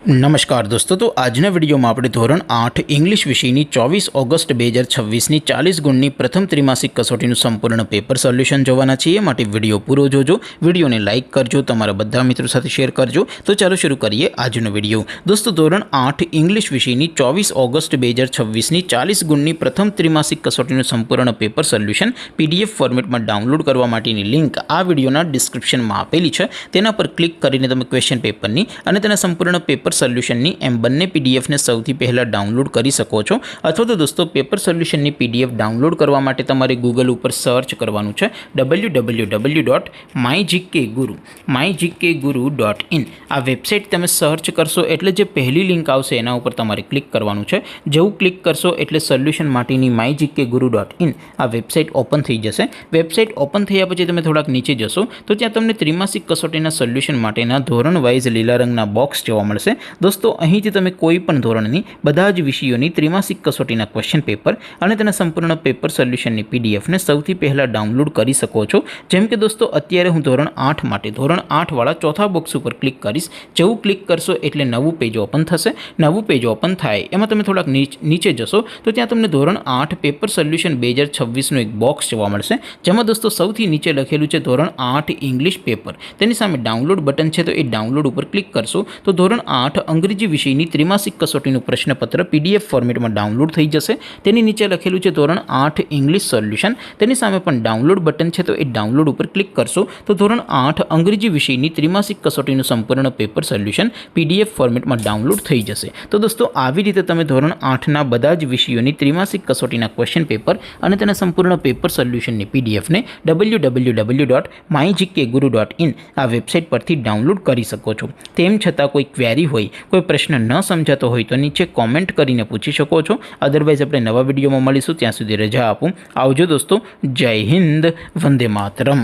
नमस्कार दोस्तों, तो आजना विडियो में આપણે ધોરણ 8 इंग्लिश વિષયની 24 ઓગસ્ટ 2026ની 40 ગુણની પ્રથમ ત્રિમાસિક કસોટીનું સંપૂર્ણ પેપર સોલ્યુશન જોવાના છીએ। માટે વિડિયો પૂરો જોજો, વિડિયોને લાઇક કરજો, તમારા બધા મિત્રો સાથે શેર કરજો। તો ચાલો શરૂ કરીએ આજનો વિડિયો। દોસ્તો, ધોરણ 8 इंग्लिश વિષયની 24 ઓગસ્ટ 2026ની 40 ગુણની પ્રથમ ત્રિમાસિક કસોટીનું સંપૂર્ણ પેપર સોલ્યુશન પીડીએફ ફોર્મેટમાં ડાઉનલોડ કરવા માટેની લિંક આ વિડિયોના ડિસ્ક્રિપ્શનમાં આપેલી છે। તેના પર ક્લિક કરીને તમે ક્વેશ્ચન પેપરની અને તેના સંપૂર્ણ પેપર સોલ્યુશનની એમ બંને પીડીએફને સૌથી પહેલાં ડાઉનલોડ કરી શકો છો। અથવા તો દોસ્તો, પેપર સોલ્યુશનની પીડીએફ ડાઉનલોડ કરવા માટે તમારે ગૂગલ ઉપર સર્ચ કરવાનું છે www.mygkguru.in। આ વેબસાઇટ તમે સર્ચ કરશો એટલે જે પહેલી લિંક આવશે એના ઉપર તમારે ક્લિક કરવાનું છે। જેવું ક્લિક કરશો એટલે સોલ્યુશન માટેની mygkguru.in આ વેબસાઇટ ઓપન થઈ જશે। વેબસાઇટ ઓપન થયા પછી તમે થોડાક નીચે જશો તો ત્યાં તમને ત્રિમાસિક કસોટીના સોલ્યુશન માટેના ધોરણ વાઇઝ લીલા રંગના બોક્સ જોવા મળશે। दोस्तों, અહીંથી તમે કોઈ પણ ધોરણની બધા જ વિષયોની ત્રિમાસિક કસોટીના ક્વેશ્ચન પેપર અને તેના સંપૂર્ણ પેપર સોલ્યુશનની પીડીએફને સૌથી પહેલાં ડાઉનલોડ કરી શકો છો। જેમ કે દોસ્તો, અત્યારે હું ધોરણ 8 માટે ધોરણ 8 વાળા ચોથા બોક્સ ઉપર ક્લિક કરીશ। જેવું ક્લિક કરશો એટલે નવું પેજ ઓપન થશે। નવું પેજ ઓપન થાય એમાં તમે થોડાક નીચે જશો તો ત્યાં તમને ધોરણ 8 પેપર સોલ્યુશન 2026નું એક બોક્સ જોવા મળશે, જેમાં દોસ્તો સૌથી નીચે લખેલું છે ધોરણ 8 ઇંગ્લિશ પેપર। તેની સામે ડાઉનલોડ બટન છે, તો એ ડાઉનલોડ ઉપર ક્લિક કરશો તો ધોરણ 8 અંગ્રેજી વિષયની ત્રિમાસિક કસોટીનું પ્રશ્નપત્ર પીડીએફ ફોર્મેટમાં ડાઉનલોડ થઈ જશે। તેની નીચે લખેલું છે ધોરણ 8 ઇંગ્લિશ સોલ્યુશન। તેની સામે પણ ડાઉનલોડ બટન છે, તો એ ડાઉનલોડ ઉપર ક્લિક કરશો તો ધોરણ 8 અંગ્રેજી વિષયની ત્રિમાસિક કસોટીનું સંપૂર્ણ પેપર સોલ્યુશન પીડીએફ ફોર્મેટમાં ડાઉનલોડ થઈ જશે। તો દોસ્તો, આવી રીતે તમે ધોરણ 8ના બધા જ વિષયોની ત્રિમાસિક કસોટીના ક્વેશ્ચન પેપર અને તેના સંપૂર્ણ પેપર સોલ્યુશનની પીડીએફને www.mygkguru.in આ વેબસાઇટ પરથી ડાઉનલોડ કરી શકો છો। તેમ છતાં કોઈ ક્વેરી હોય, કોઈ પ્રશ્ન ન સમજાતો હોય તો નીચે કોમેન્ટ કરીને પૂછી શકો છો। અદરવાઇઝ આપણે નવા વિડીયોમાં મળીશું, ત્યાં સુધી રજા આપું। આવજો દોસ્તો, જય હિન્દ, વંદે માતરમ।